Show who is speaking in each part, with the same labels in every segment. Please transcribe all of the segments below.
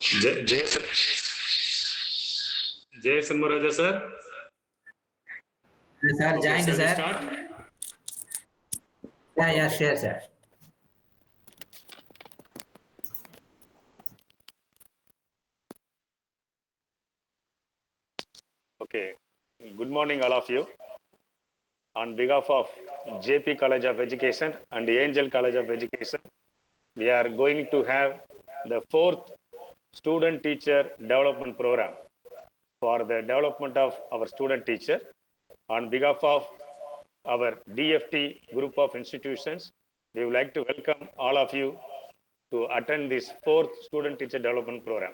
Speaker 1: Jason Muraja, sir.
Speaker 2: Sir,
Speaker 1: Okay,
Speaker 2: joined,
Speaker 1: shall we
Speaker 2: sir.
Speaker 1: start?
Speaker 2: Yeah, sure, sir.
Speaker 1: Okay. Good morning, all of you. On behalf of JP College of Education and Angel College of Education, we are going to have the 4th Student Teacher Development Program for the development of our student teacher. On behalf of our DFT group of institutions, we would like to welcome all of you to attend this 4th Student Teacher Development Program.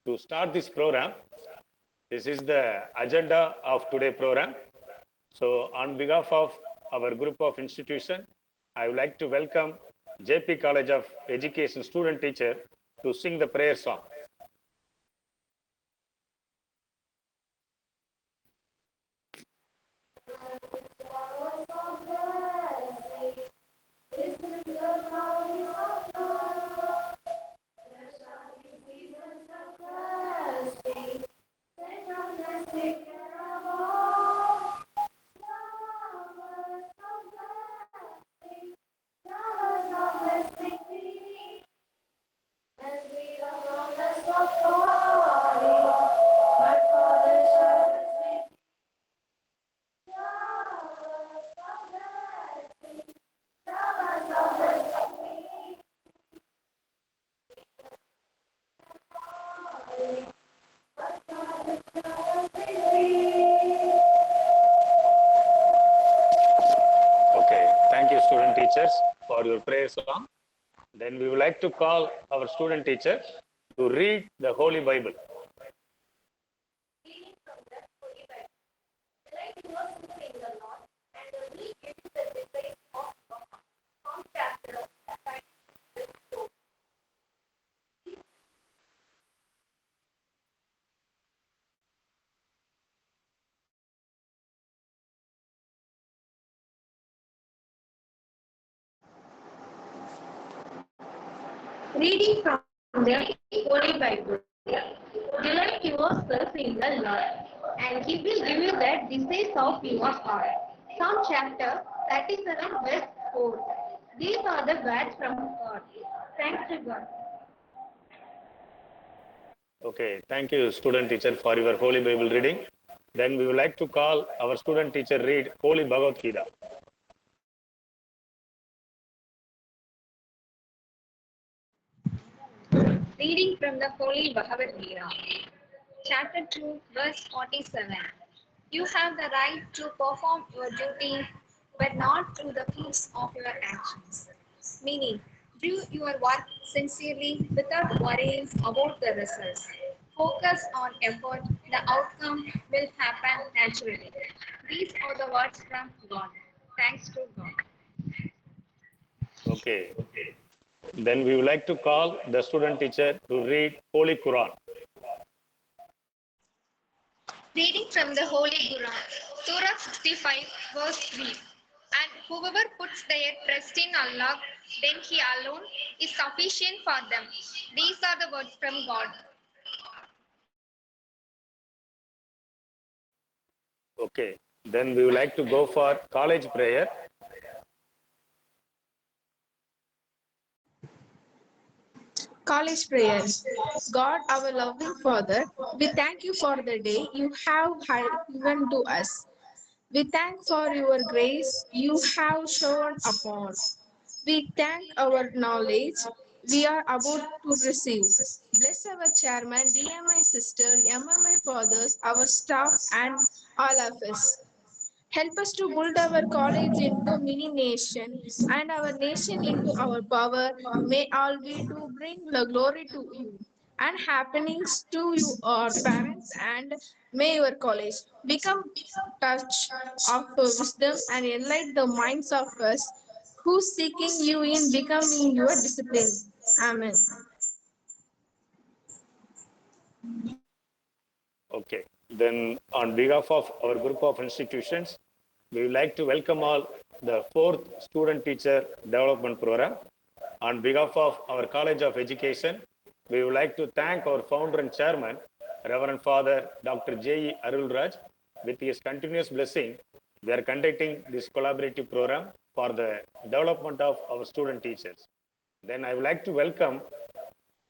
Speaker 1: To start this program, this is the agenda of today's program. So on behalf of our group of institution, I would like to welcome JP College of Education student teacher to sing the prayer song. Okay, thank you student teachers for your prayer song. Then we would like to call our student teacher to read the Holy Bible.
Speaker 3: Reading from the Holy Bible. Delight yourself in the Lord, and He will give you the desires of your heart. Psalm chapter 37, verse 4. These are the words from God. Thanks to God.
Speaker 1: Okay, thank you student teacher for your Holy Bible reading. Then we would like to call our student teacher read Holy Bhagavad Gita.
Speaker 3: Reading from the Holy Bhagavad Gita. Chapter 2, verse 47. You have the right to perform your duty, but not through the fruits of your actions. Meaning, do your work sincerely without worrying about the results. Focus on effort, the outcome will happen naturally. These are the words from God. Thanks to God.
Speaker 1: Okay, then we would like to call the student teacher to read Holy Quran.
Speaker 3: Reading from the Holy Quran, Surah 65, verse 3. And whoever puts their trust in Allah, then He alone is sufficient for them. These are the words from God.
Speaker 1: Okay, then we would like to go for college prayer.
Speaker 4: College prayers. God, our loving Father, we thank you for the day you have given to us. We thank for your grace you have shown upon. We thank our knowledge we are about to receive. Bless our chairman, DMI sister, MMI fathers, our staff, and all of us. Help us to build our college into mini nation and our nation into our power. May all we do bring the glory to you and happenings to you, our parents, and may your college become touch of wisdom and enlighten the minds of us who seeking you in becoming your discipline. Amen.
Speaker 1: Okay, then on behalf of our group of institutions, we would like to welcome all the 4th Student Teacher Development Program. On behalf of our College of Education, we would like to thank our founder and chairman, Reverend Father Dr. J.E. Arulraj. With his continuous blessing, we are conducting this collaborative program for the development of our student teachers. Then I would like to welcome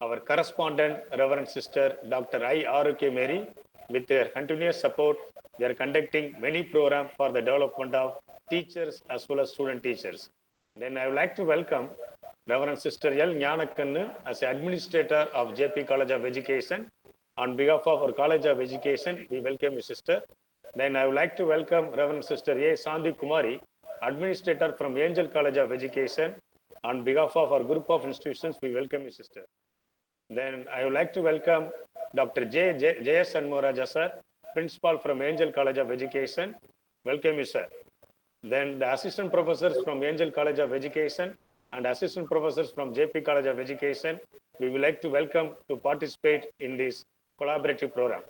Speaker 1: our correspondent, Reverend Sister Dr. I. R.K. Mary. With their continuous support, we are conducting many programs for the development of teachers as well as student teachers. Then I would like to welcome Reverend Sister L. Nyanakannu as Administrator of JP College of Education. On behalf of our College of Education, we welcome you, Sister. Then I would like to welcome Reverend Sister A. Sandhi Kumari, Administrator from Angel College of Education. On behalf of our group of institutions, we welcome you, Sister. Then I would like to welcome Dr. J.S. Anmoraja, sir, Principal from Angel College of Education. Welcome you, sir. Then the assistant professors from Angel College of Education and assistant professors from JP College of Education, we would like to welcome to participate in this collaborative program.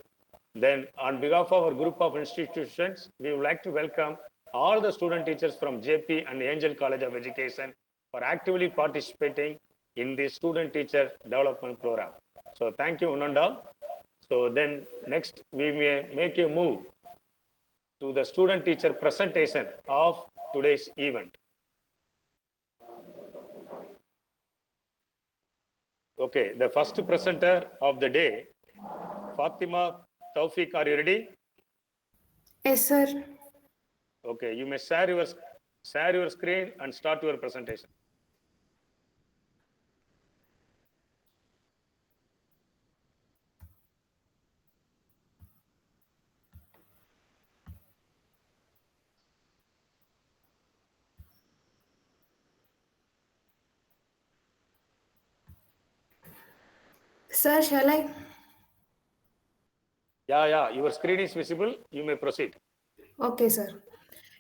Speaker 1: Then on behalf of our group of institutions, we would like to welcome all the student teachers from JP and Angel College of Education for actively participating in the student teacher development program. So thank you, Unandal. So then next we may make a move to the student teacher presentation of today's event. Okay, the first presenter of the day, Fatima Taufik, are you ready?
Speaker 2: Yes, sir.
Speaker 1: Okay, you may share your screen and start your presentation.
Speaker 2: Sir, shall I?
Speaker 1: Yeah, your screen is visible. You may proceed.
Speaker 2: Okay, sir.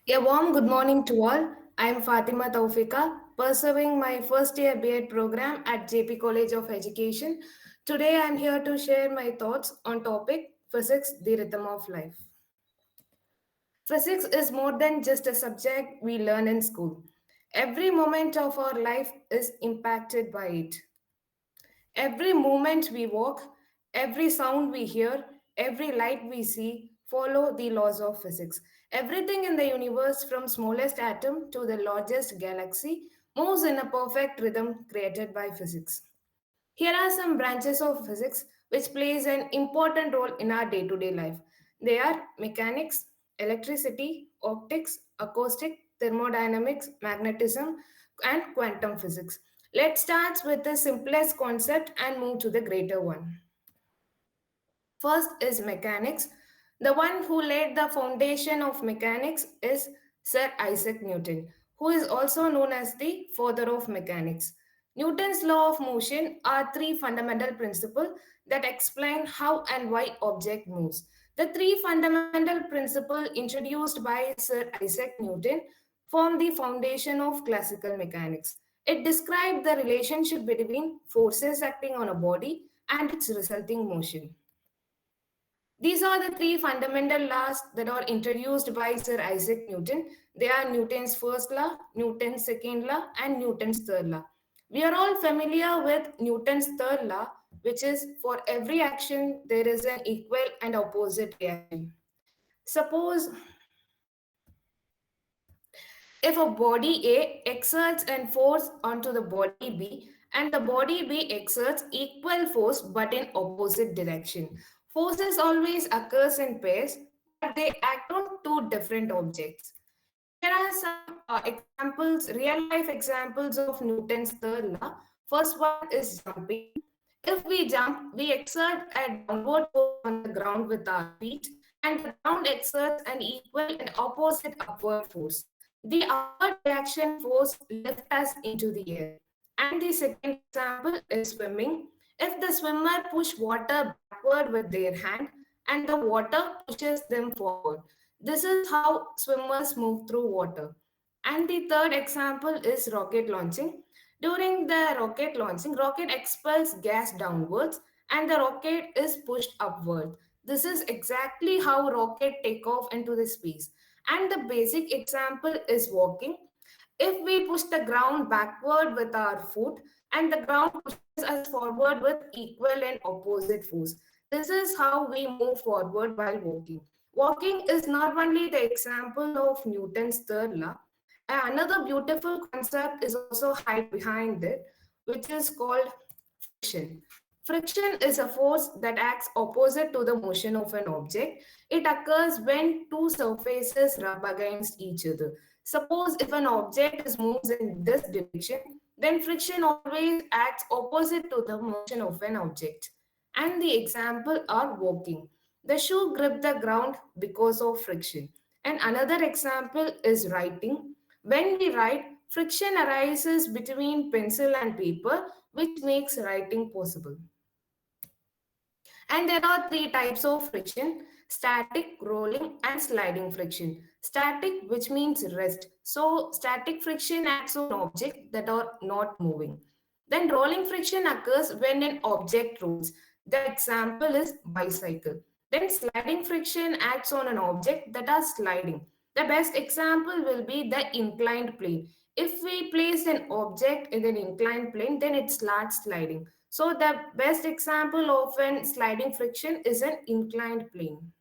Speaker 2: A warm good morning to all. I am Fatima Taufika, pursuing my first year B.Ed program at JP College of Education. Today, I am here to share my thoughts on topic Physics, the Rhythm of Life. Physics is more than just a subject we learn in school. Every moment of our life is impacted by it. Every moment we walk, every sound we hear, every light we see follow the laws of physics. Everything in the universe, from smallest atom to the largest galaxy, moves in a perfect rhythm created by physics. Here are some branches of physics which plays an important role in our day-to-day life. They are mechanics, electricity, optics, acoustic, thermodynamics, magnetism, and quantum physics. Let's start with the simplest concept and move to the greater one. First is mechanics. The one who laid the foundation of mechanics is Sir Isaac Newton, who is also known as the father of mechanics. Newton's law of motion are three fundamental principles that explain how and why object moves. The three fundamental principles introduced by Sir Isaac Newton form the foundation of classical mechanics. It describes the relationship between forces acting on a body and its resulting motion. These are the three fundamental laws that are introduced by Sir Isaac Newton. They are Newton's first law, Newton's second law, and Newton's third law. We are all familiar with Newton's third law, which is for every action, there is an equal and opposite reaction. Suppose if a body A exerts and force onto the body B, and the body B exerts equal force but in opposite direction. Forces always occurs in pairs, but they act on two different objects. Here are some examples, real life examples of Newton's third law. First one is jumping. If we jump, we exert a downward force on the ground with our feet, and the ground exerts an equal and opposite upward force. The upward reaction force lifts us into the air. And the second example is swimming. If the swimmer push water backward with their hand and the water pushes them forward, this is how swimmers move through water. And the third example is rocket launching. During the rocket launching, rocket expels gas downwards and the rocket is pushed upward. This is exactly how rocket take off into the space. And the basic example is walking. If we push the ground backward with our foot and the ground pushes us forward with equal and opposite force. This is how we move forward while walking. Walking is not only the example of Newton's third law, another beautiful concept is also hide behind it, which is called friction. Friction is a force that acts opposite to the motion of an object. It occurs when two surfaces rub against each other. Suppose if an object is moves in this direction, then friction always acts opposite to the motion of an object. And the example are walking. The shoe grip the ground because of friction. And another example is writing. When we write, friction arises between pencil and paper, which makes writing possible. And there are three types of friction: static, rolling, and sliding friction. Static, which means rest. So, static friction acts on objects that are not moving. Then, rolling friction occurs when an object rolls. The example is bicycle. Then, sliding friction acts on an object that are sliding. The best example will be the inclined plane. If we place an object in an inclined plane, then it starts sliding. So the best example of an sliding friction is an inclined plane.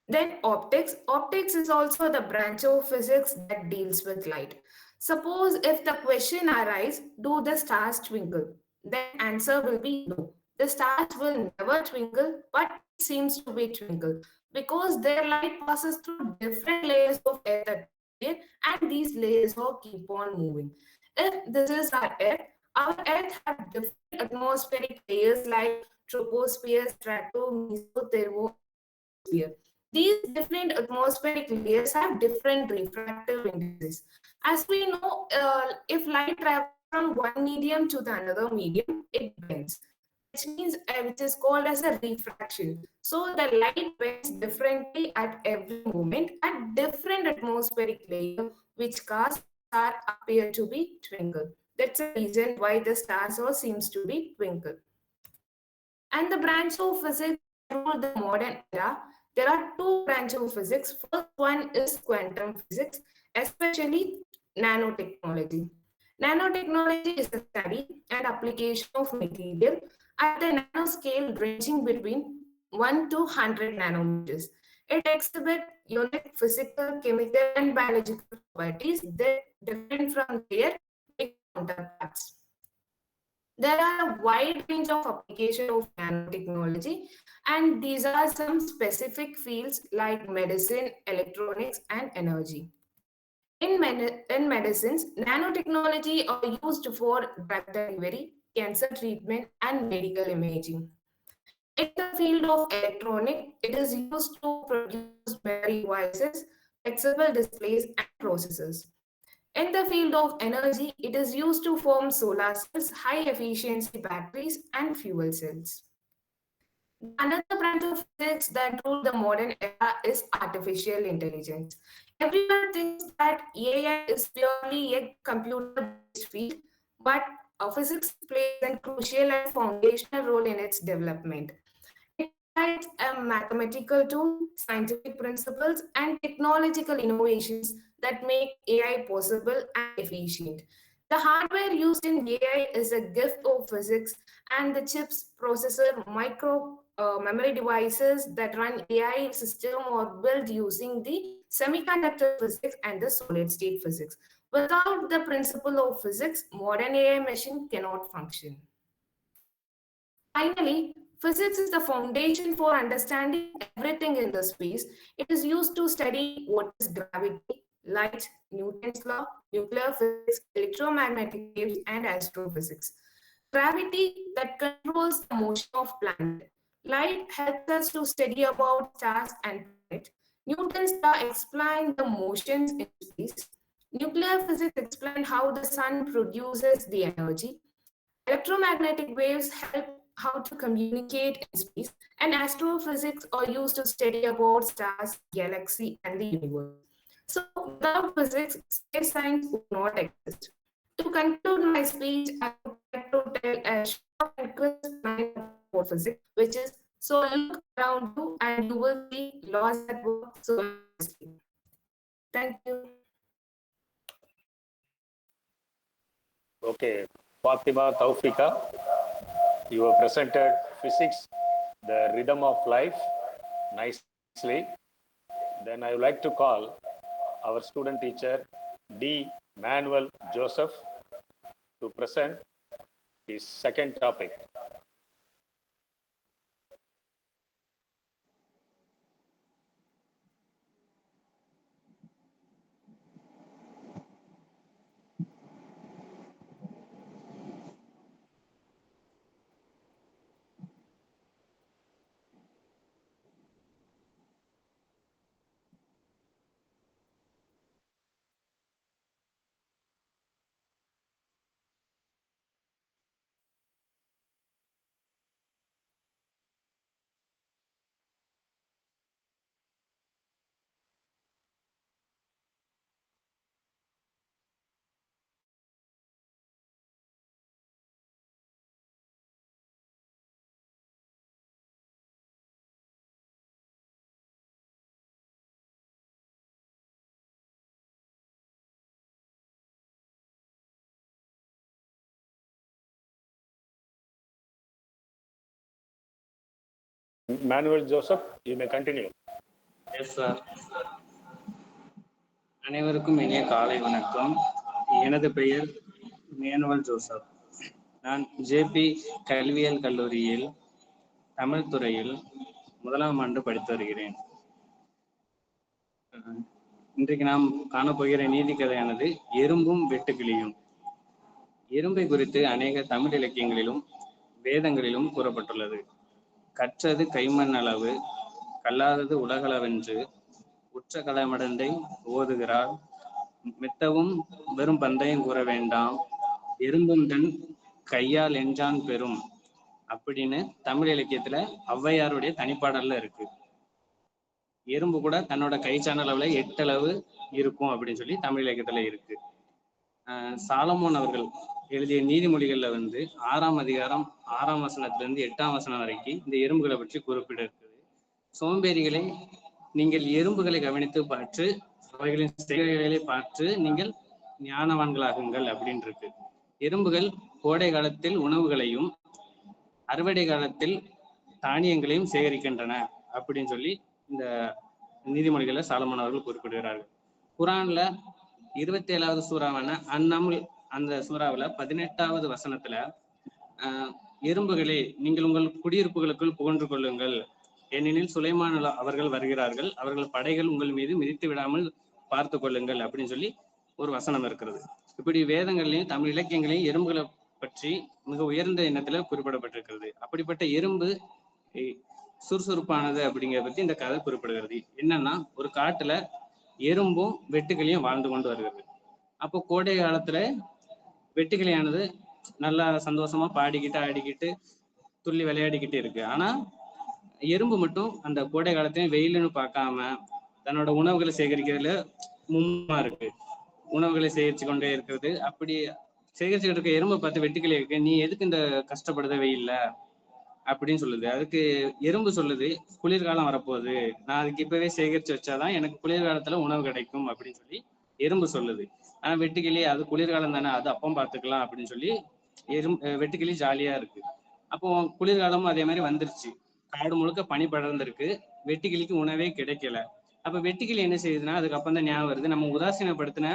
Speaker 2: Then optics. Optics is also the branch of physics that deals with light. Suppose if the question arises, do the stars twinkle? Then answer will be no. The stars will never twinkle, but it seems to be twinkle because their light passes through different layers of air and these layers will keep on moving. If this is our Earth have different atmospheric layers like troposphere, strato, meso, thermosphere. These different atmospheric layers have different refractive indices. As we know, if light travels from one medium to the another medium, it bends, which is called as a refraction. So the light bends differently at every moment at different atmospheric layer, which cause star appear to be twinkle. That's the reason why the stars all seems to be twinkle. And the branch of physics that rule the modern era, there are two branches of physics. First one is quantum physics, especially nanotechnology. Nanotechnology is the study and application of material at the nanoscale ranging between 1 to 100 nanometers. It exhibits unique physical, chemical, and biological properties that different from their big counterparts. There are a wide range of application of nanotechnology, and these are some specific fields like medicine, electronics, and energy. In medicines, nanotechnology are used for drug delivery, cancer treatment, and medical imaging. In the field of electronic, it is used to produce memory devices, flexible displays, and processors. In the field of energy, it is used to form solar cells, high efficiency batteries, and fuel cells. Another branch of physics that rule the modern era is artificial intelligence. Everyone thinks that AI is purely a computer-based field, but physics plays a crucial and foundational role in its development. It provides a mathematical tool, scientific principles, and technological innovations that make AI possible and efficient. The hardware used in AI is a gift of physics, and the chips, processor, micro memory devices that run AI system are built using the semiconductor physics and the solid state physics. Without the principle of physics, modern AI machine cannot function. Finally, physics is the foundation for understanding everything in the space. It is used to study what is gravity, light, Newton's law, nuclear physics, electromagnetic waves, and astrophysics. Gravity that controls the motion of planet. Light helps us to study about stars and planets. Newton's law explained the motions in space. Nuclear physics explained how the sun produces the energy. Electromagnetic waves help how to communicate in space, and astrophysics are used to study about stars, galaxy, and the universe. So, without physics, space science would not exist. To conclude my speech, I would like to tell a short and crisp line about physics, which is: so look around you and you will see laws at work so nicely. Thank you.
Speaker 1: Okay, Fatima Taufika, you have presented physics, the rhythm of life, nicely. Then I would like to call our student teacher, D. Manuel Joseph, to present his second topic. Manuel Joseph, you may continue.
Speaker 5: Yes sir. அனைவருக்கும் இனிய காலை வணக்கம். எனது பெயர் manual Joseph. நான் JP கல்வியியல் கல்லூரியில் தமிழ் துறையில் 1ஆம் ஆண்டு படித்து வருகிறேன். இன்றைக்கு நாம் காணப்போகிற நீதி கதையானது எறும்பும் வெட்டுக்கிளியும். எறும்பை குறித்து அநேக தமிழ் இலக்கியங்களிலும் வேதங்களிலும் கூறப்பட்டுள்ளது. கற்றது கைமண் அளவு, கல்லாதது உலகளவென்று உற்ற களமடந்தை ஓதுகிறார். மெத்தவும் வெறும் பந்தயம் கூற வேண்டாம், எறும்பும் தன் கையால் எஞ்சான் பெறும் அப்படின்னு தமிழ் இலக்கியத்துல ஔவையாருடைய தனிப்பாடல்ல இருக்கு. எறும்பு கூட தன்னோட கை சாணளவுல 8 அளவு இருக்கும் அப்படின்னு சொல்லி தமிழ் இலக்கியத்துல இருக்கு. சாலமோன் அவர்கள் எழுதிய நீதிமொழிகள்ல 6ஆம் அதிகாரம் 6ஆம் வசனத்திலிருந்து 8ஆம் வசனம் வரைக்கும் இந்த எறும்புகளை பற்றி குறிப்பிட இருக்குது. சோம்பேறிகளை நீங்கள் எறும்புகளை கவனித்து பார்த்து அவைகளின் செயல்களை பார்த்து நீங்கள் ஞானவான்களாகுங்கள் அப்படின்னு இருக்கு. எறும்புகள் கோடை காலத்தில் உணவுகளையும் அறுவடை காலத்தில் தானியங்களையும் சேகரிக்கின்றன அப்படின்னு சொல்லி இந்த நீதிமொழிகளை சாலமோன் அவர்கள் குறிப்பிடுகிறார்கள். குரான்ல 27வது சூறாவான அந்நம்ல் அந்த சூறாவில் 18வது வசனத்துல எறும்புகளே நீங்கள் உங்கள் குடியிருப்புகளுக்குள் புகன்று கொள்ளுங்கள், ஏனெனில் சுலைமான் அவர்கள் வருகிறார்கள், அவர்கள் படைகள் உங்கள் மீது மிதித்து விடாமல் பார்த்து கொள்ளுங்கள் அப்படின்னு சொல்லி ஒரு வசனம் இருக்கிறது. இப்படி வேதங்களையும் தமிழ் இலக்கியங்களையும் எறும்புகளை பற்றி மிக உயர்ந்த எண்ணத்துல குறிப்பிடப்பட்டிருக்கிறது. அப்படிப்பட்ட எறும்பு சுறுசுறுப்பானது அப்படிங்கிறத பத்தி இந்த கதை குறிப்பிடுகிறது. என்னன்னா, ஒரு காட்டுல எறும்பும் வெட்டுக்கிளியும் வாழ்ந்து கொண்டு வருகிறது. அப்போ கோடை காலத்துல வெட்டுக்கிளியானது நல்லா சந்தோஷமா பாடிக்கிட்டு ஆடிக்கிட்டு துள்ளி விளையாடிக்கிட்டு இருக்கு. ஆனா எறும்பு மட்டும் அந்த கோடை காலத்தையும் வெயிலுன்னு பார்க்காம தன்னோட உணவுகளை சேகரிக்கிறதுல மும்மா இருக்கு. உணவுகளை சேகரிச்சு கொண்டே இருக்கிறது. அப்படி சேகரிச்சுக்கிட்டு இருக்க எறும்பை பார்த்து வெட்டுக்கிளி இருக்கு, நீ எதுக்கு இந்த கஷ்டப்படுத வெயில்ல அப்படின்னு சொல்லுது. அதுக்கு எறும்பு சொல்லுது, குளிர்காலம் வரப்போகுது, நான் அதுக்கு இப்பவே சேகரிச்சு வச்சாதான் எனக்கு குளிர்காலத்துல உணவு கிடைக்கும் அப்படின்னு சொல்லி எறும்பு சொல்லுது. ஆனா வெட்டுக்கிளி அது குளிர்காலம் தானே, அது அப்பம் பார்த்துக்கலாம் அப்படின்னு சொல்லி வெட்டுக்கிளி ஜாலியா இருக்கு. அப்போ குளிர்காலமும் அதே மாதிரி வந்துருச்சு. காடு முழுக்க பனி படர்ந்திருக்கு, வெட்டுக்கிளிக்கு உணவே கிடைக்கல. அப்ப வெட்டுக்கிளி என்ன செய்யுதுன்னா, அதுக்கப்புறம் தான் ஞாபகம் வருது, நம்ம உதாசீனப்படுத்தின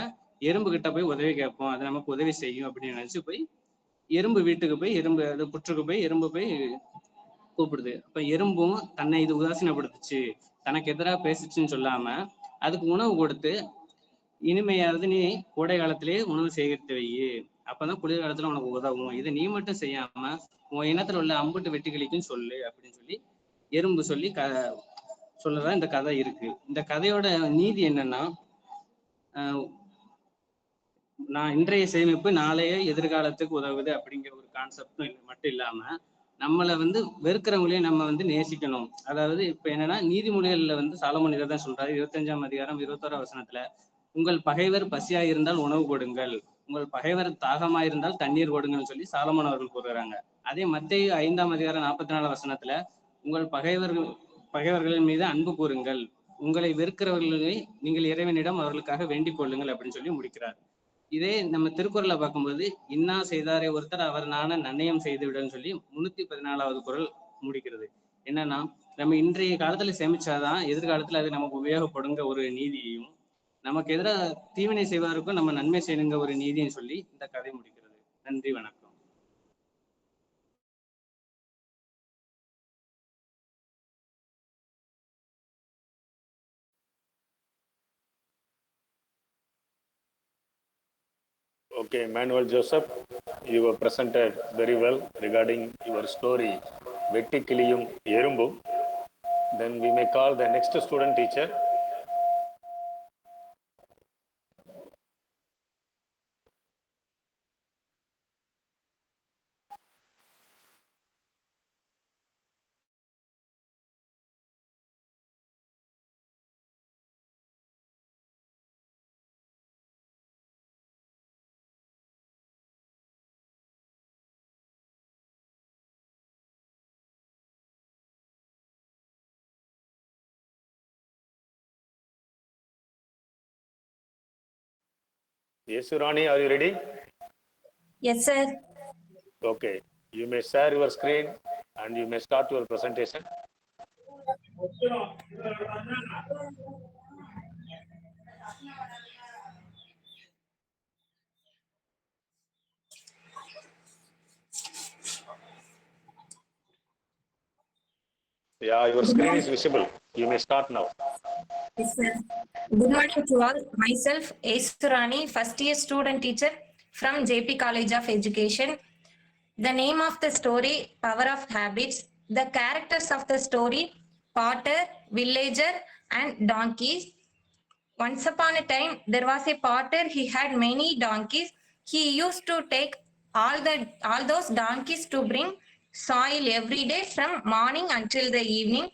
Speaker 5: எறும்பு கிட்ட போய் உதவி கேட்போம், அது நமக்கு உதவி செய்யும் அப்படின்னு நினைச்சு போய் எறும்பு வீட்டுக்கு போய் அது புற்றுக்கு போய் எறும்பு போய் கூப்பிடுது. அப்ப எறும்பும் தன்னை இது உதாசீனப்படுத்துச்சு, தனக்கு எதிராக பேசிச்சுன்னு சொல்லாம அதுக்கு உணவு கொடுத்து, இனிமையாவது நீ கோடை காலத்திலேயே உணவு சேகரித்து வை, அப்பதான் குளிர்காலத்துல உனக்கு உதவும், இதை நீ மட்டும் செய்யாம உன் இனத்துல உள்ள அம்புட்டு வெட்டுக்கிளிக்கும் சொல்லு அப்படின்னு சொல்லி எறும்பு சொல்லி சொல்லதான் இந்த கதை இருக்கு. இந்த கதையோட நீதி என்னன்னா, நான் இன்றைய சேமிப்பு நாளைய எதிர்காலத்துக்கு உதவுது அப்படிங்கிற ஒரு கான்செப்ட் மட்டும் இல்லாம நம்மளை வெறுக்கிறவங்களையும் நம்ம நேசிக்கணும். அதாவது இப்ப என்னன்னா, நீதிமொழிகள்ல சாலமோன் இதை தான் சொல்றாரு. 25ஆம் அதிகாரம் 21ஆம் வசனத்துல, உங்கள் பகைவர் பசியா இருந்தால் உணவு கொடுங்கள், உங்கள் பகைவர் தாகமா இருந்தால் தண்ணீர் கொடுங்கன்னு சொல்லி சாலமோன் அவர்கள் கூறுகிறாங்க. அதே மத்தேயு 5ஆம் அதிகாரம் 44ஆம் வசனத்துல, உங்கள் பகைவர்களின் மீது அன்பு கூறுங்கள், உங்களை வெறுக்கிறவர்களை நீங்கள் இறைவனிடம் அவர்களுக்காக வேண்டிக் கொள்ளுங்கள் அப்படின்னு சொல்லி முடிக்கிறார். இதே நம்ம திருக்குறளை பார்க்கும்போது இன்னா செய்தாரே ஒருத்தர் அவர் நான நன்னயம் செய்து விடன்னு சொல்லி 314வது குறள் முடிக்கிறது. என்னன்னா, நம்ம இன்றைய காலத்துல சேமிச்சாதான் எதிர்காலத்துல அது நமக்கு உபயோகப்படுங்க ஒரு நீதியையும், நமக்கு எதிராக தீவினை செய்வதற்கும் நம்ம நன்மை செய்யணுங்க ஒரு நீதியும் சொல்லி இந்த கதை முடிக்கிறது. நன்றி, வணக்கம்.
Speaker 1: Okay, Manuel Joseph, you were presented very well regarding your story, Vetti Kiliyum Erumbum. Then we may call the next student teacher. Yes, Rani, are you ready?
Speaker 6: Yes, sir.
Speaker 1: Okay, you may share your screen and you may start your presentation. Yeah, your screen is visible. You may start now.
Speaker 6: Yes, sir. Good morning to all. Myself, Esurani, first year student teacher from JP College of Education. The name of the story, Power of Habits. The characters of the story, Potter, Villager, and Donkeys. Once upon a time, there was a potter. He had many donkeys. He used to take all those donkeys to bring soil every day from morning until the evening,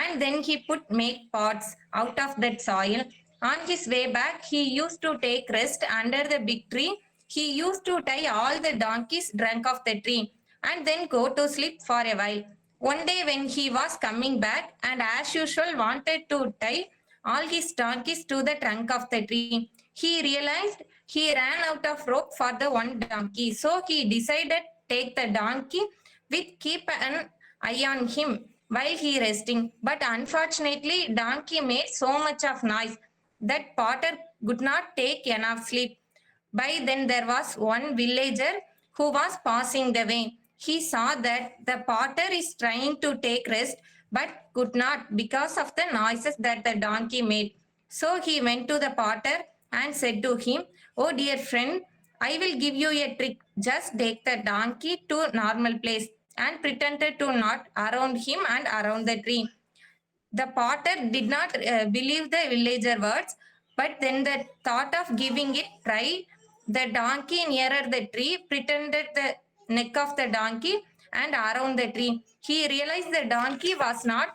Speaker 6: and then he make pots out of that soil. On his way back, he used to take rest under the big tree. He used to tie all the donkeys trunk of the tree and then go to sleep for a while. One day when he was coming back and as usual wanted to tie all his donkeys to the trunk of the tree, he realized he ran out of rope for the one donkey. So he decided take the donkey with keep an eye on him while he resting. But unfortunately, donkey made so much of noise that Potter could not take enough sleep. By then there was one villager who was passing the way. He saw that the potter is trying to take rest but could not because of the noises that the donkey made. So he went to the potter and said to him, "Oh dear friend, I will give you a trick. Just take the donkey to normal place," and pretended to knot around him and around the tree. The potter did not believe the villager words, but then the thought of giving it tried the donkey nearer the tree, pretended the neck of the donkey and around the tree. He realized the donkey was not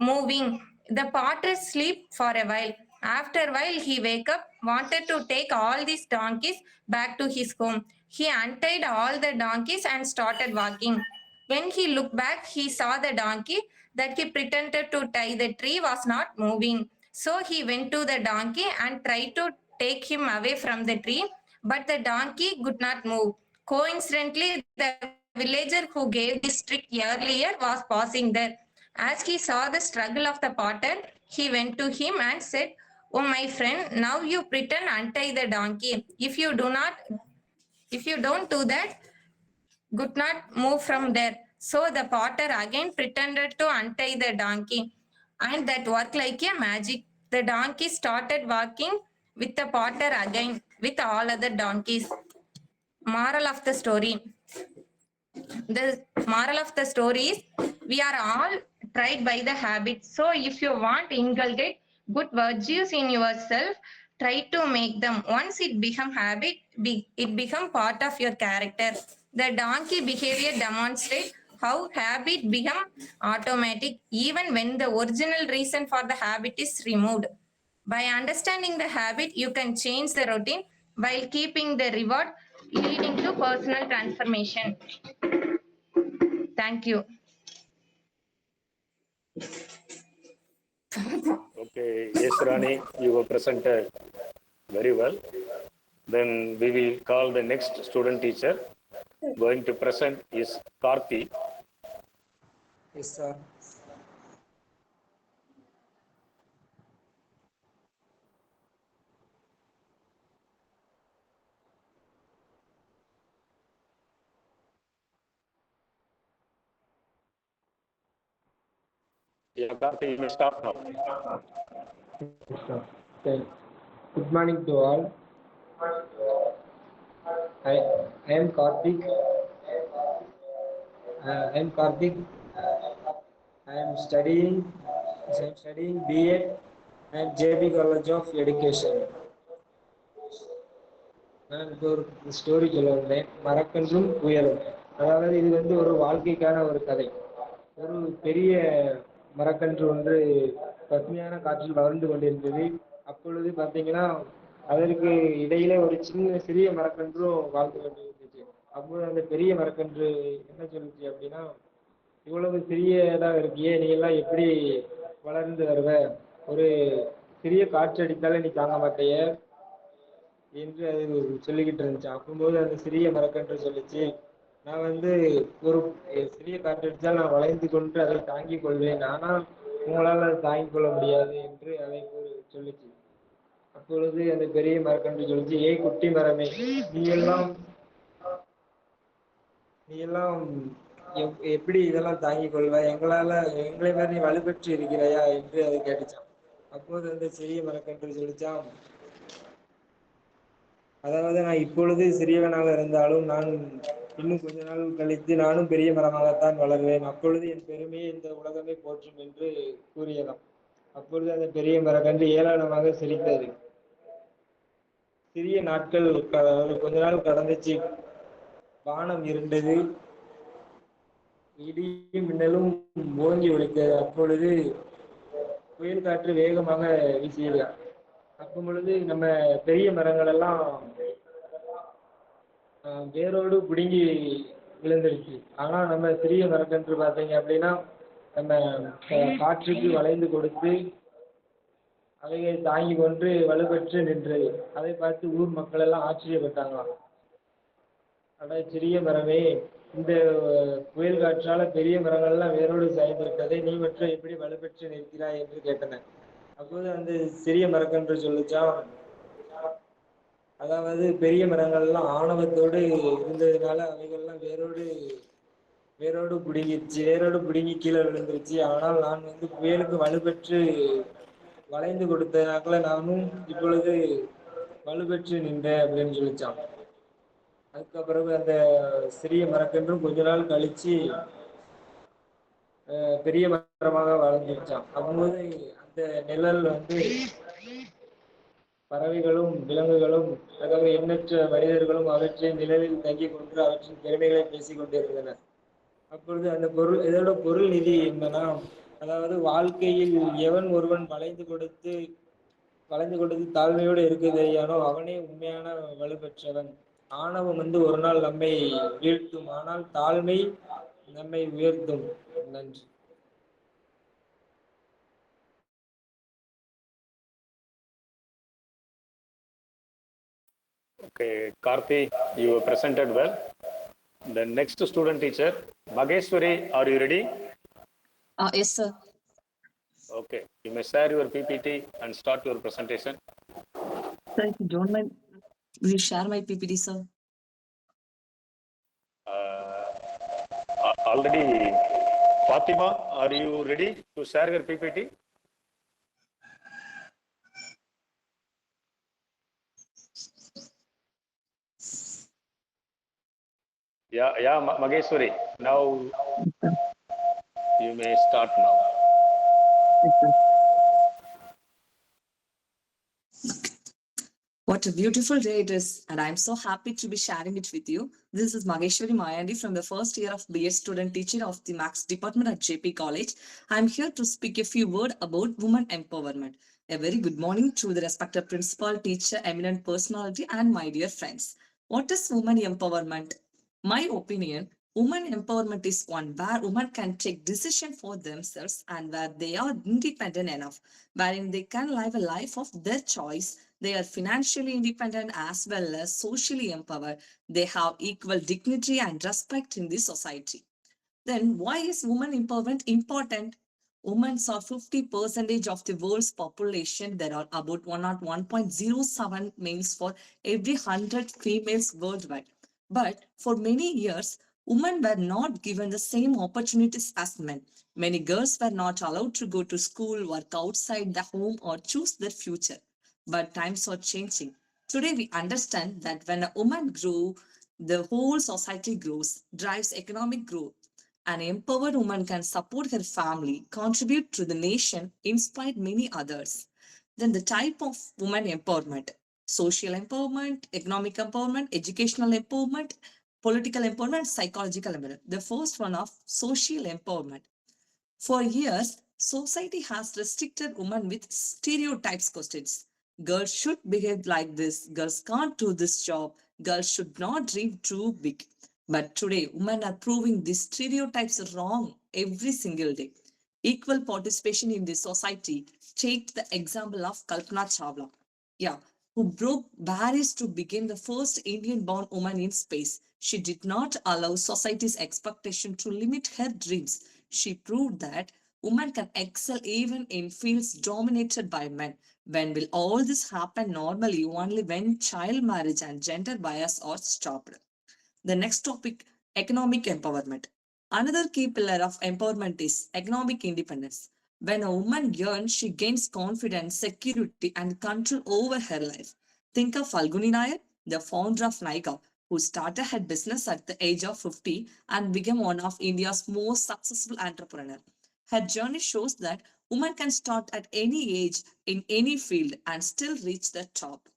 Speaker 6: moving. The potter sleep for a while. After a while, he wake up, wanted to take all these donkeys back to his home. He untied all the donkeys and started walking. When he looked back, he saw the donkey that he pretended to tie the tree was not moving. So he went to the donkey and tried to take him away from the tree, but the donkey could not move. Coincidentally, the villager who gave this trick earlier was passing there. As he saw the struggle of the potter, he went to him and said, "Oh, my friend, now you pretend untie the donkey. If you don't do that, could not move from there." So the potter again pretended to untie the donkey, and that worked like a magic. The donkey started walking with the potter again with all other donkeys. Moral of the story. The moral of the story is we are all tried by the habit. So if you want to inculcate good virtues in yourself, try to make them. Once it become habit, it become part of your character. The donkey behavior demonstrates how habit become automatic even when the original reason for the habit is removed. By understanding the habit, you can change the routine while keeping the reward, leading to personal transformation. Thank you.
Speaker 1: Okay, yes, Rani, you were presented very well. Then we will call the next student teacher. Going to present is Karthi.
Speaker 7: Yes, sir.
Speaker 1: Yeah, Karthi, you may start now.
Speaker 7: Yes, sir. Okay. Good morning to all. I am Karthik. I am Karthik. I am studying BA at JP College of Education. நான் இப்போ ஒரு story சொல்ல வந்தேன், மரக்கன்றும் புயலும். அதாவது இது வந்து ஒரு வாழ்க்கைக்கான ஒரு கதை. ஒரு பெரிய மரக்கன்று ஒன்று பசுமையான காற்றில் வளர்ந்து கொண்டிருந்தது. அப்பொழுது பார்த்தீங்கன்னா அதற்கு இடையில ஒரு சிறிய மரக்கன்றும் வாழ்ந்து கொண்டிருந்துச்சு. அப்போது அந்த பெரிய மரக்கன்று என்ன சொல்லுச்சு அப்படின்னா, இவ்வளவு சிறியதா இருக்கியே, நீ எல்லாம் எப்படி வளர்ந்து வருவ? ஒரு சிறிய காற்று அடித்தாலே நீ தாங்க மாட்டேய என்று அது சொல்லிக்கிட்டு இருந்துச்சு. அப்போது அந்த சிறிய மரக்கன்று சொல்லிச்சு, நான் வந்து ஒரு சிறிய காற்றடித்தால் நான் வளைந்து கொண்டு அதை தாங்கிக் கொள்வேன், ஆனால் உங்களால் அதை தாங்கிக் கொள்ள முடியாது என்று அதை சொல்லிச்சு. அப்பொழுது அந்த பெரிய மரக்கன்று சொல்லிச்சு, ஏய் குட்டி மரமே, நீ எல்லாம் எப்படி இதெல்லாம் தாங்கிக் கொள்வாய்? எங்களை மாதிரி நீ வலுப்பெற்று இருக்கிறாயா என்று அதை கேட்டுச்சான். அப்போது அந்த சிறிய மரக்கன்று சொல்லிச்சான், அதாவது நான் இப்பொழுது சிறியவனாக இருந்தாலும் நான் இன்னும் கொஞ்ச நாள் கழித்து நானும் பெரிய மரமாகத்தான் வளர்வேன். அப்பொழுது என் பெருமையை இந்த உலகமே போற்றும் என்று கூறியதாம். அப்பொழுது அந்த பெரிய மரக்கன்று ஏளனமாக சிரித்தது. சிறிய நாட்கள் கொஞ்ச நாள் கடந்துச்சு. வானம் இருண்டது, இடியும் மின்னலும் ஓங்கி ஒலித்தது. அப்பொழுது புயல் காற்று வேகமாக வீசியது. அப்போ பொழுது நம்ம பெரிய மரங்கள் எல்லாம் வேரோடு பிடுங்கி விழுந்துருச்சு. ஆனா நம்ம சிறிய மரக்கன்று பார்த்தீங்க அப்படின்னா நம்ம காற்றுக்கு வளைந்து கொடுத்து அவைகளை தாங்கி கொண்டு வலுப்பெற்று நின்றது. அதை பார்த்து ஊர் மக்கள் எல்லாம் ஆச்சரியப்பட்டாங்களாம். அட சிறிய மரமே, இந்த புயல் காற்றால பெரிய மரங்கள்லாம் வேரோடு சாய்ந்திருக்கதை நீ மட்டும் எப்படி வலுப்பெற்று நிற்கிறாய் என்று கேட்டனர். அப்போது அந்த சிறிய மரக்கன்று சொல்லிச்சான், அதாவது பெரிய மரங்கள்லாம் ஆணவத்தோடு இருந்ததுனால அவைகள்லாம் வேரோடு பிடுங்கி கீழே விழுந்துருச்சு. ஆனால் நான் வந்து புயலுக்கு வலுப்பெற்று வளைந்து கொடுத்ததுனால நானும் இப்பொழுது வலுப்பெற்று நின்றேன் அப்படின்னு சொல்லிச்சான். அதுக்கப்புறம் அந்த சிறிய மரக்கன்றும் கொஞ்ச நாள் கழிச்சு பெரிய மரமாக வளர்ந்துருச்சான். அப்போது அந்த நிழல் வந்து பறவைகளும் விலங்குகளும், அதாவது எண்ணற்ற மனிதர்களும் அவற்றின் நிழலில் தங்கி கொண்டு அவற்றின் திறமைகளை பேசிக் கொண்டிருந்தனர். அப்பொழுது அந்த இதோட பொருள் நிதி என்னன்னா, அதாவது வாழ்க்கையில் எவன் ஒருவன் வளைந்து கொடுத்து தாழ்மையோடு இருக்க தெரியானோ அவனே உண்மையான வலுப்பெற்றவன். ஆணவம் வந்து ஒரு நாள் நம்மை வீழ்த்தும், ஆனால் தாழ்மை நம்மை உயர்த்தும். நன்றி.
Speaker 1: Okay, Karthi, you presented well. The next student teacher, Mageshwari, are you ready?
Speaker 8: Yes, sir.
Speaker 1: Okay, you may share your PPT and start your presentation.
Speaker 8: Sir, if you don't mind, will you share my PPT, sir?
Speaker 1: Already, Fatima, are you ready to share your PPT? Yeah, Mageshwari, now you may start now.
Speaker 8: What a beautiful day it is, and I'm so happy to be sharing it with you. This is Mageshwari Mayandi from the first year of BA student teaching of the Maths department at JP College. I'm here to speak a few words about women empowerment. A very good morning to the respected principal, teacher, eminent personality, and my dear friends. What is women empowerment? My opinion, women empowerment is one where women can take decision for themselves and where they are independent enough, wherein they can live a life of their choice They are financially independent as well as socially empowered. They have equal dignity and respect in the society. Then why is women empowerment important? Women are 50% of the world's population. There are about 101.07 males for every 100 females worldwide. But for many years, women were not given the same opportunities as men. Many girls were not allowed to go to school, work outside the home, or choose their future. But times are changing. Today, we understand that when a woman grows, the whole society grows, drives economic growth. An empowered woman can support her family, contribute to the nation, inspire many others. Then the type of woman empowerment: social empowerment, economic empowerment, educational empowerment, political empowerment, psychological empowerment. The first one of social empowerment. For years, society has restricted women with stereotypes questions. Girls should behave like this. Girls can't do this job. Girls should not dream too big. But today, women are proving these stereotypes wrong every single day. Equal participation in this society. Take the example of Kalpana Chawla, who broke barriers to become the first Indian-born woman in space. She did not allow society's expectation to limit her dreams. She proved that women can excel even in fields dominated by men. When will all this happen? Normally, only when child marriage and gender bias are stopped. The next topic, economic empowerment. Another key pillar of empowerment is economic independence. When a woman earns, she gains confidence, security, and control over her life. Think of Falguni Nair, the founder of Nykaa, who started her business at the age of 50 and became one of India's most successful entrepreneurs. Her journey shows that women can start at any age, in any field, and still reach the top.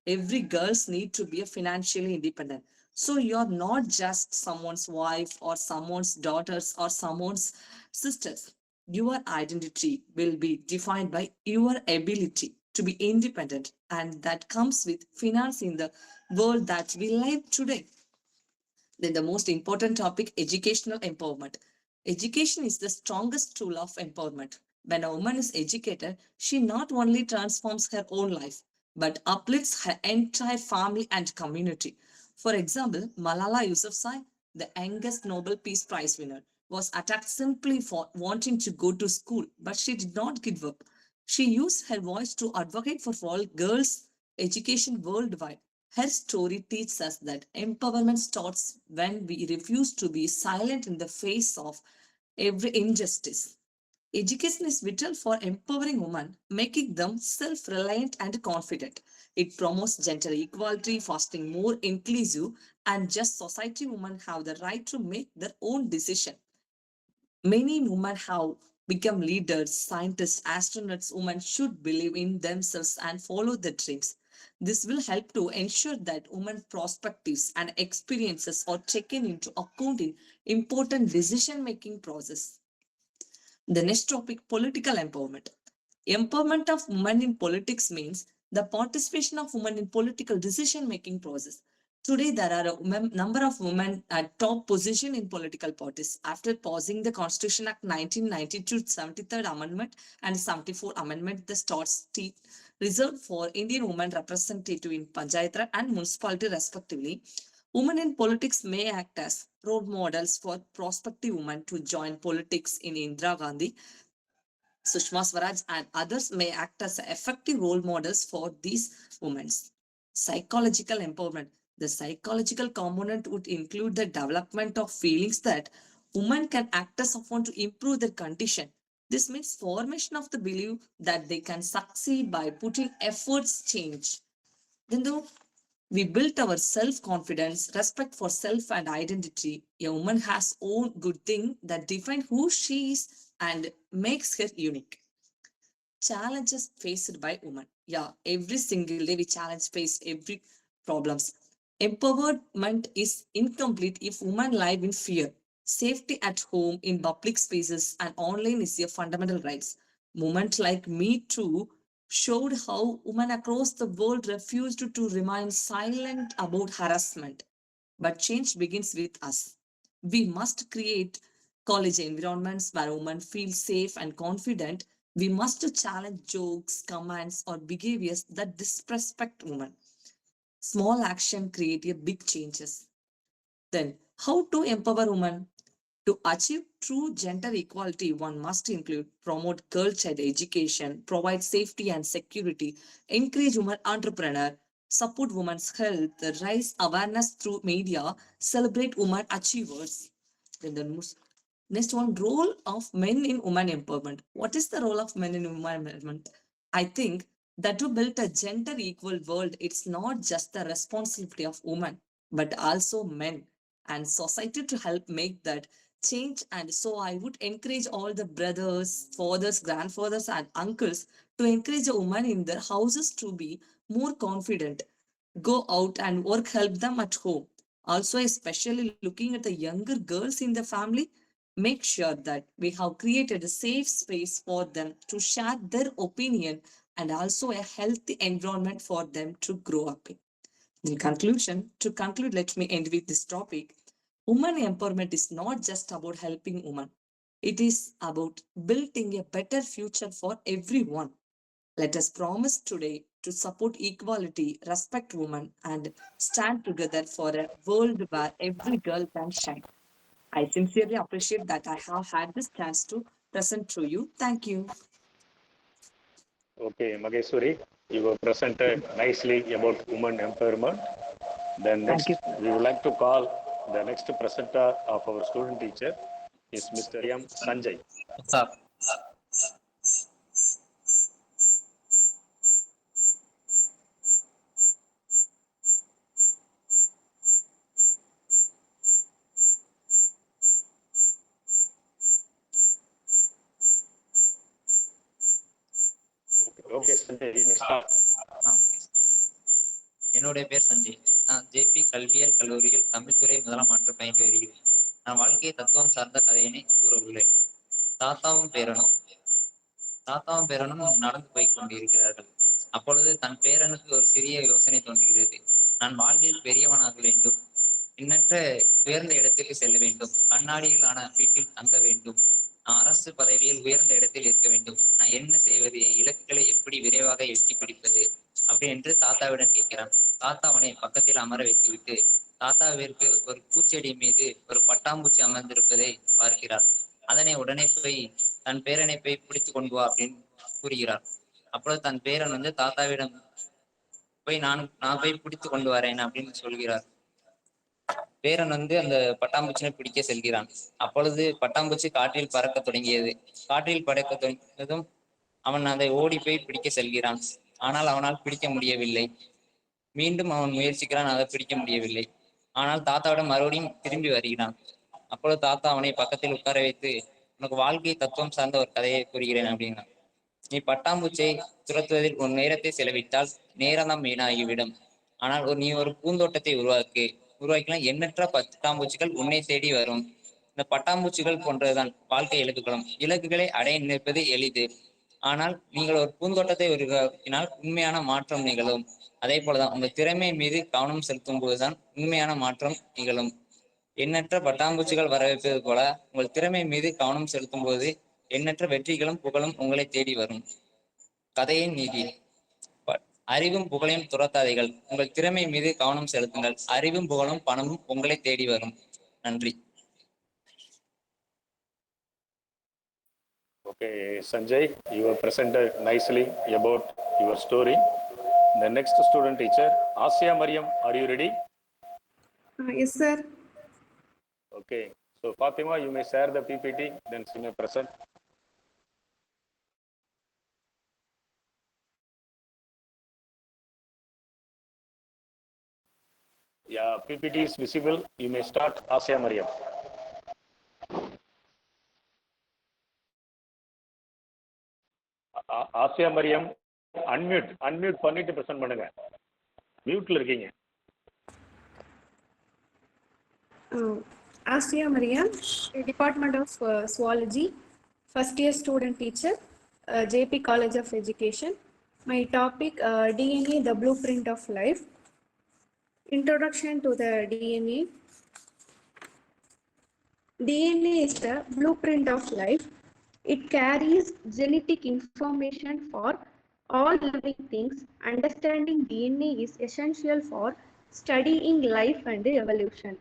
Speaker 8: Every girls need to be financially independent. So you're not just someone's wife or someone's daughters or someone's sisters. Your identity will be defined by your ability to be independent, and that comes with finance in the world that we live today. Then the most important topic, educational empowerment. Education is the strongest tool of empowerment. When a woman is educated, she not only transforms her own life, but uplifts her entire family and community. For example, Malala Yousafzai, the youngest Nobel Peace Prize winner, was attacked simply for wanting to go to school, but she did not give up. She used her voice to advocate for all girls' education worldwide. Her story teaches us that empowerment starts when we refuse to be silent in the face of every injustice. Education is vital for empowering women, making them self-reliant and confident. It promotes gender equality, fostering more inclusive and just society. Women have the right to make their own decision. Many women have become leaders, scientists, astronauts. Women should believe in themselves and follow their dreams. This will help to ensure that women's perspectives and experiences are taken into account in important decision-making process. The next topic, political empowerment. Empowerment of women in politics means the participation of women in political decision-making process. Today, there are a number of women at top position in political parties. After passing the Constitution Act 1992, 73rd Amendment and 74th Amendment, the starts reserved for Indian women representative in Panchayat Raj and municipality respectively. Women in politics may act as role models for prospective women to join politics. In Indira Gandhi, Sushma Swaraj, and others may act as effective role models for these women. Psychological empowerment. The psychological component would include the development of feelings that women can act as upon to improve their condition. This means formation of the belief that they can succeed by putting efforts change. Then though we built our self-confidence, respect for self and identity, a woman has own good thing that define who she is and makes her unique. Challenges faced by women. Every single day we face every problems. Empowerment is incomplete if women live in fear. Safety at home, in public spaces, and online is a fundamental rights. Movements like Me Too showed how women across the world refused to remain silent about harassment. But change begins with us. We must create college environments where women feel safe and confident. We must challenge jokes, comments, or behaviors that disrespect women. Small action create a big changes. Then, how to empower women? To achieve true gender equality, one must include promote girl child education, provide safety and security, encourage women entrepreneur, support women's health, raise awareness through media, celebrate women achievers. Then the next one, role of men in women empowerment. What is the role of men in women empowerment? I think that to build a gender equal world, it's not just the responsibility of women, but also men and society to help make that change. And so I would encourage all the brothers, fathers, grandfathers, and uncles to encourage a woman in their houses to be more confident, go out and work, help them at home. Also, especially looking at the younger girls in the family, make sure that we have created a safe space for them to share their opinion and also a healthy environment for them to grow up in. In conclusion, to conclude, let me end with this topic. Women empowerment is not just about helping women. It is about building a better future for everyone. Let us promise today to support equality, respect women, and stand together for a world where every girl can shine. I sincerely appreciate that I have had this chance to present to you. Thank you.
Speaker 1: Okay, Mageshwari, you were presented nicely about women empowerment. Then next,
Speaker 8: Thank you.
Speaker 1: we would like to call the next presenter of our student teacher is Mr. M. Sanjay.
Speaker 9: Sir.
Speaker 1: Okay, Sanjay, you may start.
Speaker 9: என்னுடைய பேர் சஞ்சய். நான் JP கல்வியியல் கல்லூரியில் தமிழ்துறை முதலாம் ஆண்டு பயின்று வருகிறேன். நான் வாழ்க்கை தத்துவம் சார்ந்த கதையினை கூற உள்ளேன். தாத்தாவும் பேரனும் நடந்து போய் கொண்டிருக்கிறார்கள். அப்பொழுது தன் பேரனுக்கு ஒரு சிறிய யோசனை தோன்றுகிறது. நான் வாழ்வில் பெரியவனாக வேண்டும், எண்ணற்ற உயர்ந்த இடத்திற்கு செல்ல வேண்டும், கண்ணாடிகளான வீட்டில் தங்க வேண்டும், அரசு பதவியில் உயர்ந்த இடத்தில் இருக்க வேண்டும். நான் என்ன செய்வது, என் இலக்குகளை எப்படி விரைவாக எட்டி பிடிப்பது அப்படி என்று தாத்தாவிடம் கேட்கிறான். தாத்தா அவனை பக்கத்தில் அமர வைத்துவிட்டு தாத்தாவிற்கு ஒரு பூச்செடி மீது ஒரு பட்டாம்பூச்சி அமர்ந்திருப்பதை பார்க்கிறார். அதனை உடனே போய் தன் பேரனை போய் பிடித்து கொண்டு வா அப்படின்னு கூறுகிறார். அப்பொழுது தன் பேரன் தாத்தாவிடம் போய் நான் போய் பிடித்து கொண்டு வரேன் அப்படின்னு சொல்கிறார். பேரன் அந்த பட்டாம்பூச்சினை பிடிக்க செல்கிறான். அப்பொழுது பட்டாம்பூச்சி காற்றில் பறக்க தொடங்கியது. காற்றில் பறக்க தொடங்கியதும் அவன் அதை ஓடி போய் பிடிக்க செல்கிறான். ஆனால் அவனால் பிடிக்க முடியவில்லை. மீண்டும் அவன் முயற்சிக்கிறான், அதை பிடிக்க முடியவில்லை. ஆனால் தாத்தாவிடம் மறுபடியும் திரும்பி வருகிறான். அப்பொழுது தாத்தா அவனை பக்கத்தில் உட்கார வைத்து, உனக்கு வாழ்க்கை தத்துவம் சார்ந்த ஒரு கதையை கூறுகிறேன் அப்படின்னா, நீ பட்டாம்பூச்சியை துரத்துவதில் உன் நேரத்தை செலவிட்டால் நேரம்தான் வீணாகிவிடும். ஆனால் நீ ஒரு பூந்தோட்டத்தை உருவாக்கினால் எண்ணற்ற பட்டாம்பூச்சிகள் உன்னை தேடி வரும். இந்த பட்டாம்பூச்சிகள் போன்றதுதான் வாழ்க்கை இலக்குகளும். இலக்குகளை அடைய நினைப்பது எளிது, ஆனால் நீங்கள் ஒரு பூந்தோட்டத்தை உருவாக்கினால் உண்மையான மாற்றம் நிகழும். அதே போலதான் உங்க திறமை மீது கவனம் செலுத்தும் போதுதான் உண்மையான மாற்றம் நிகழும். எண்ணற்ற பட்டாம்பூச்சிகள் வரவேற்பது போல உங்கள் திறமை மீது கவனம் செலுத்தும் போது எண்ணற்ற வெற்றிகளும் புகழும் உங்களை தேடி வரும். கதையின் நீதி: அறிவும் புகழையும் துரத்தாதீர்கள், உங்கள் திறமை மீது கவனம் செலுத்துங்கள். அறிவும் புகழும் பணமும் உங்களை தேடி வரும். நன்றி.
Speaker 1: Okay, Sanjay, you were presented nicely about your story. The next student teacher, Asia Mariam, are you ready?
Speaker 10: Yes, sir.
Speaker 1: Okay, so Fatima, you may share the PPT, then she may present. Yeah, PPT is visible. You may start, Asia Mariam. Asia Mariam, unmute பண்ணிட்டு present பண்ணுங்க. மியூட்ல இருக்கீங்க.
Speaker 10: Asia Mariam, Department of Zoology, first year student teacher, JP College of Education. My topic, DNA, the blueprint of life. Introduction to the DNA. DNA is the blueprint of life. It carries genetic information for all living things. Understanding DNA is essential for studying life and evolution.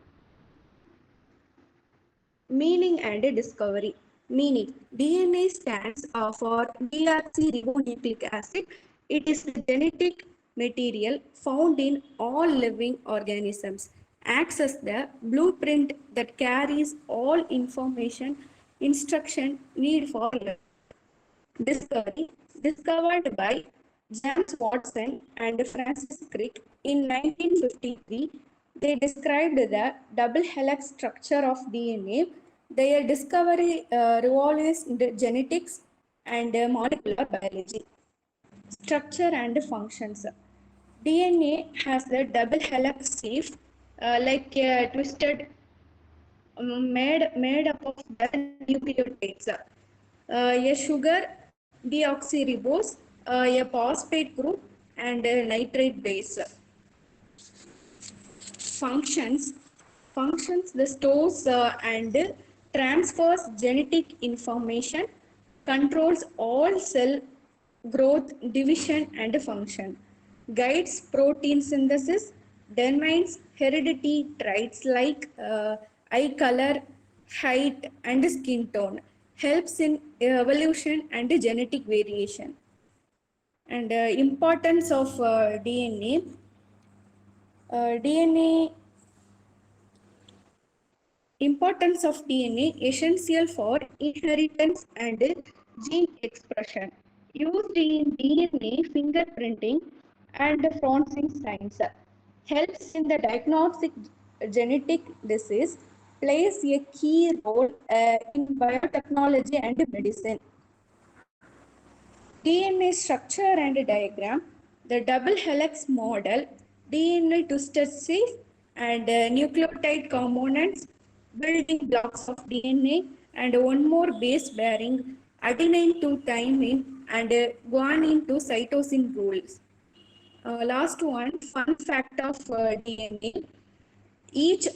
Speaker 10: Meaning and discovery. Meaning. DNA stands for deoxyribonucleic acid. It is the genetic material found in all living organisms. Acts as the blueprint that carries all information, instruction needed for life. Discovery. Discovered by James Watson and Francis Crick in 1953, they described the double helix structure of DNA. Their discovery revolutionized genetics and molecular biology. Structure and functions. DNA has a double helix sheaf like a twisted made up of 11 nucleotides. A sugar deoxyribose, a phosphate group, and a nitrate base. Functions the stores and transfers genetic information, controls all cell growth, division, and function, guides protein synthesis, determines heredity traits like eye color, height, and skin tone, helps in evolution and genetic variation. And importance of DNA. Importance of DNA essential for inheritance and gene expression. Used in DNA fingerprinting and fronting science. Helps in the diagnostic genetic disease. Plays a key role in biotechnology and medicine. DNA structure and diagram. The double helix model, DNA twisted sheaf, and nucleotide components, building blocks of DNA, and one more base bearing adenine to thymine and guanine to cytosine rules. Last one, fun fact of DNA. Each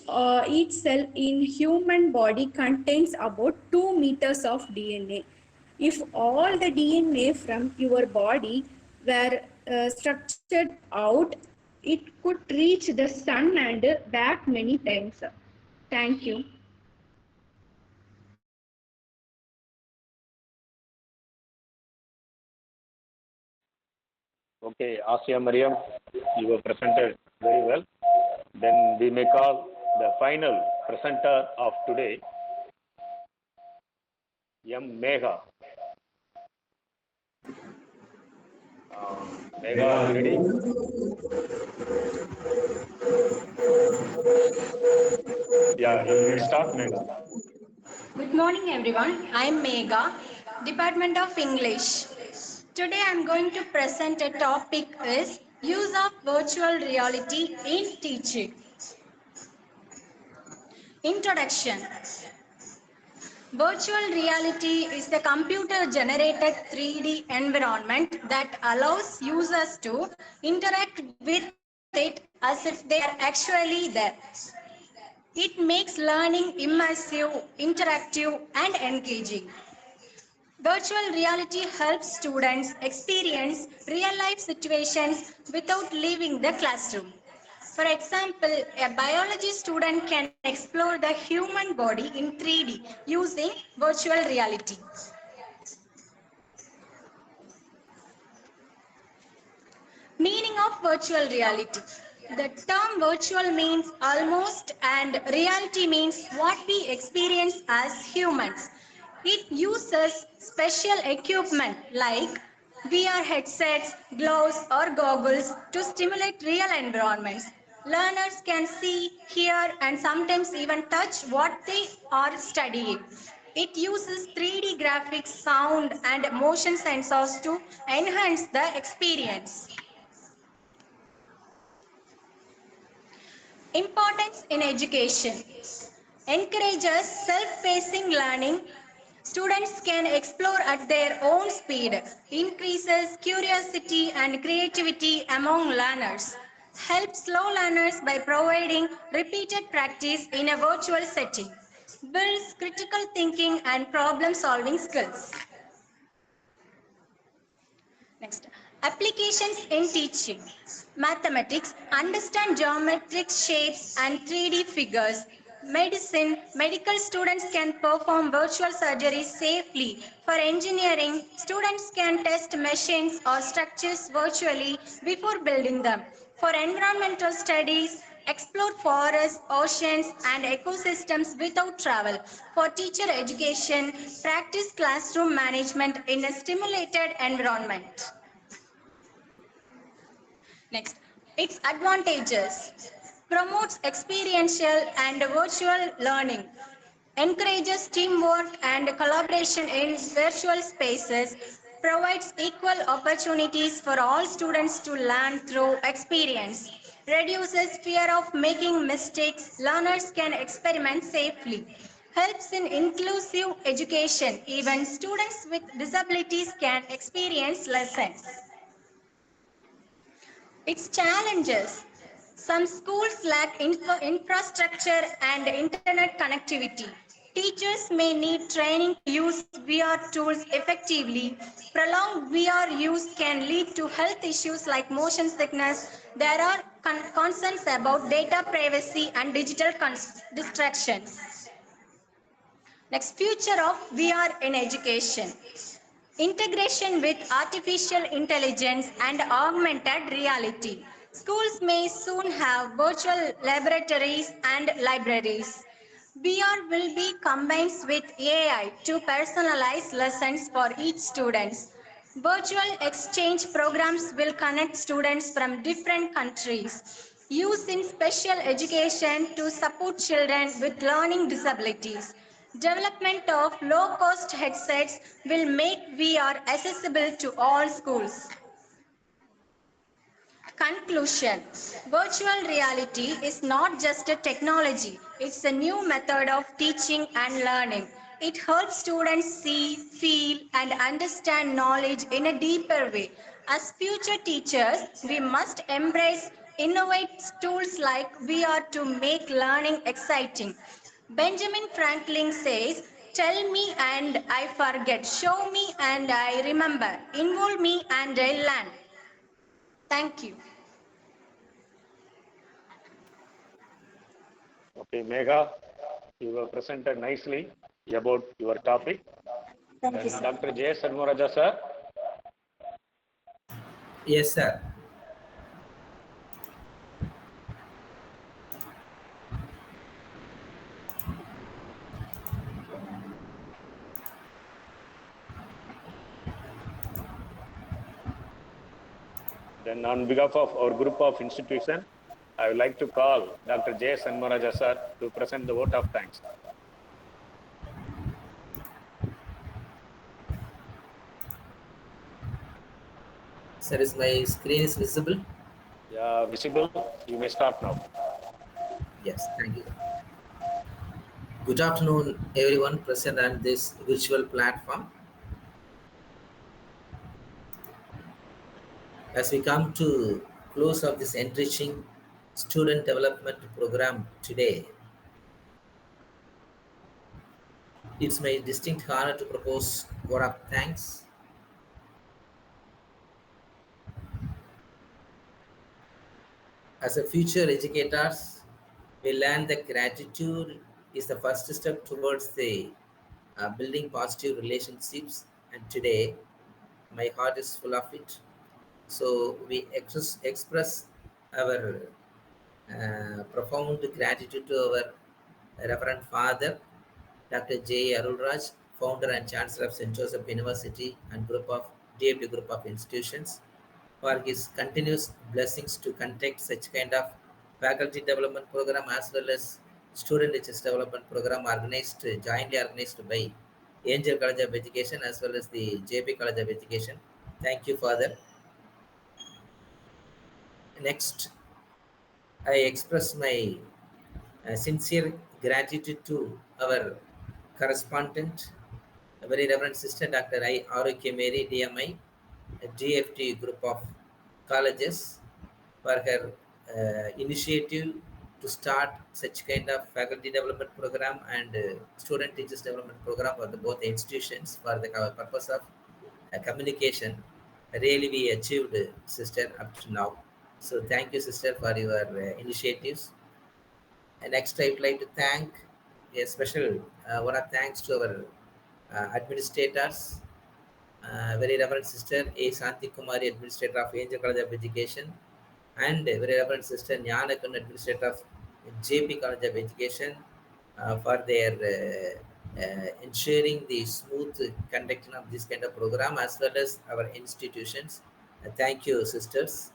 Speaker 10: cell in human body contains about 2 meters of DNA. If all the DNA from your body were structured out, it could reach the sun and back many times. Thank you.
Speaker 1: Okay, Asia Mariam, you were presented very well. Then we may call the final presenter of today, M. Megha. Megha, are you ready? Yeah, you start, Megha.
Speaker 11: Good morning, everyone. I'm Megha, Department of English. Today I'm going to present a topic is use of virtual reality in teaching. Introduction. Virtual reality is the computer-generated 3D environment that allows users to interact with it as if they are actually there. It makes learning immersive, interactive, and engaging. Virtual reality helps students experience real-life situations without leaving the classroom. For example, a biology student can explore the human body in 3D using virtual reality. Meaning of virtual reality. The term virtual means almost and reality means what we experience as humans. It uses special equipment like VR headsets, gloves or goggles to stimulate real environments. Learners can see, hear and sometimes even touch what they are studying. It uses 3D graphics, sound and motion sensors to enhance the experience. Importance in education. Encourages self-pacing learning. Students can explore at their own speed. Increases curiosity and creativity among learners. Helps slow learners by providing repeated practice in a virtual setting. builds critical thinking and problem-solving skills. Next, applications in teaching. Mathematics, understand geometric shapes and 3D figures. Medicine, medical students can perform virtual surgery safely. For engineering, students can test machines or structures virtually before building them. For environmental studies, explore forests, oceans, and ecosystems without travel. For teacher education, practice classroom management in a stimulated environment. Next, its advantages. Promotes experiential and virtual learning. Encourages teamwork and collaboration in virtual spaces. Provides equal opportunities for all students to learn through experience. Reduces fear of making mistakes. Learners can experiment safely. Helps in inclusive education. Even students with disabilities can experience lessons. Its challenges. Some schools lack infrastructure and internet connectivity. Teachers may need training to use VR tools effectively. Prolonged VR use can lead to health issues like motion sickness. There are concerns about data privacy and digital distractions. Next, future of VR in education. Integration with artificial intelligence and augmented reality. Schools may soon have virtual laboratories and libraries. VR will be combined with AI to personalize lessons for each student. Virtual exchange programs will connect students from different countries. Used in special education to support children with learning disabilities. Development of low-cost headsets will make VR accessible to all schools. Conclusion. Virtual reality is not just a technology, it's a new method of teaching and learning. It helps students see, feel, and understand knowledge in a deeper way. As future teachers, we must embrace innovative tools like VR to make learning exciting. Benjamin Franklin says, "Tell me and I forget, show me and I remember, involve me and I learn." Thank you.
Speaker 1: Okay, Megha, you were presented nicely about your topic.
Speaker 12: Thank you,
Speaker 1: And
Speaker 12: sir.
Speaker 1: Dr. J. Sanmaraja, sir.
Speaker 12: Yes, sir.
Speaker 1: Then on behalf of our group of institution, I would like to call Dr. J. Sanmaraja, sir, to present the vote of thanks.
Speaker 12: Sir, is my screen is visible?
Speaker 1: Yeah, visible. You may start now.
Speaker 12: Yes, thank you. Good afternoon, everyone present on this virtual platform. As we come to close of this enriching student development program today, it's my distinct honor to propose vote of thanks. As a future educators, we learn that gratitude is the first step towards the building positive relationships, and today my heart is full of it. So we express our profound gratitude to our Reverend Father, Dr. J. Arulraj, founder and Chancellor of St. Joseph University and DFD Group of Institutions, for his continuous blessings to conduct such kind of faculty development program as well as student research development program jointly organized by Angel College of Education as well as the JP College of Education. Thank you, Father. Next, I express my sincere gratitude to our correspondent, very Reverend Sister Dr. I. R.K. Mary, DMI, DFT Group of Colleges, for her initiative to start such kind of faculty development program and student teachers development program for both institutions for the purpose of communication. Really, we achieved, sister, up to now. So thank you, sister, for your initiatives. And next, I would like to thank a special one of thanks to our administrators, very Reverend Sister A. Santi Kumari, Administrator of Angel College of Education, and very Reverend Sister Nyanakun, Administrator of JP College of Education, for their ensuring the smooth conducting of this kind of program as well as our institutions. Thank you, sisters.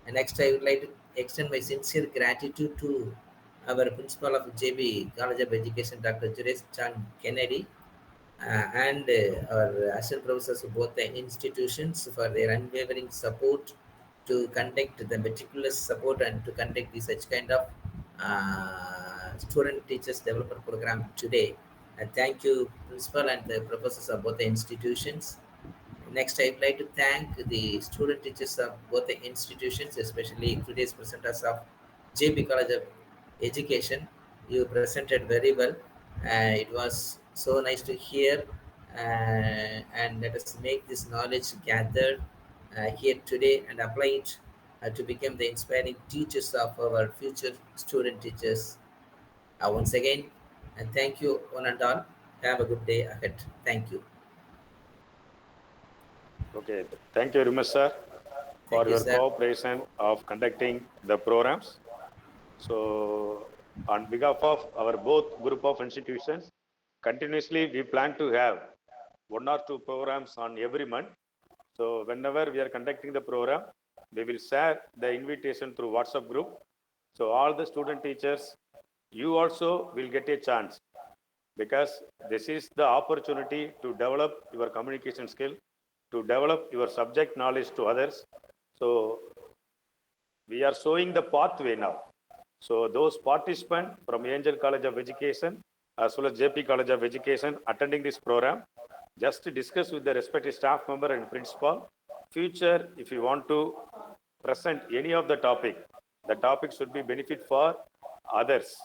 Speaker 12: And next, I would like to extend my sincere gratitude to our principal of JB College of Education, Dr. Juresh Chan Kennedy, and our assistant professors of both the institutions for their unwavering support to conduct the meticulous support and to conduct the such kind of student teachers development program today. And thank you, principal and the professors of both the institutions. Next, I would like to thank the student teachers of both the institutions, especially today's presenters of JP College of Education. You presented very well. It was so nice to hear, and let us make this knowledge gathered here today and apply it to become the inspiring teachers of our future student teachers. Once again, and thank you one and all. Have a good day ahead. Thank you.
Speaker 1: Okay, thank you very much, sir, for
Speaker 12: Thank you,
Speaker 1: your
Speaker 12: sir.
Speaker 1: cooperation of conducting the programs. So, on behalf of our both group of institutions, continuously we plan to have 1 or 2 programs on every month. So, whenever we are conducting the program, we will share the invitation through WhatsApp group. So, all the student teachers, you also will get a chance, because this is the opportunity to develop your communication skill, to develop your subject knowledge to others. So we are showing the pathway now. So those participants from Angel College of Education as well as JP College of Education attending this program, just to discuss with the respective staff member and principal. Future, if you want to present any of the topic should be benefit for others.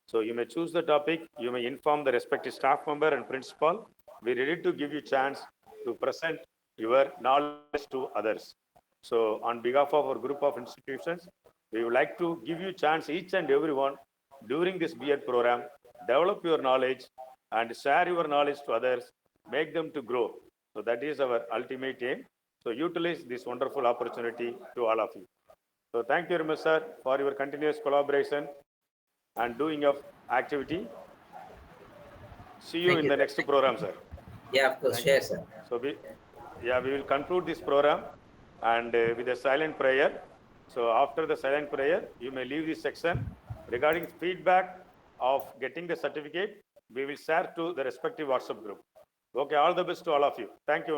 Speaker 1: So you may choose the topic, you may inform the respective staff member and principal. We are ready to give you chance to present your knowledge to others. So on behalf of our group of institutions, we would like to give you chance, each and everyone, during this B.Ed program, develop your knowledge and share your knowledge to others, make them to grow. So that is our ultimate aim. So utilize this wonderful opportunity to all of you. So thank you very much, sir, for your continuous collaboration and doing of activity. See you
Speaker 12: Thank
Speaker 1: in
Speaker 12: you,
Speaker 1: the
Speaker 12: sir.
Speaker 1: next program, sir.
Speaker 12: Yeah, of course.
Speaker 1: Thank
Speaker 12: Share,
Speaker 1: you.
Speaker 12: sir.
Speaker 1: So we will conclude this program and with a silent prayer. So after the silent prayer, you may leave this section. Regarding feedback of getting the certificate, we will share to the respective WhatsApp group. Okay, all the best to all of you. Thank you.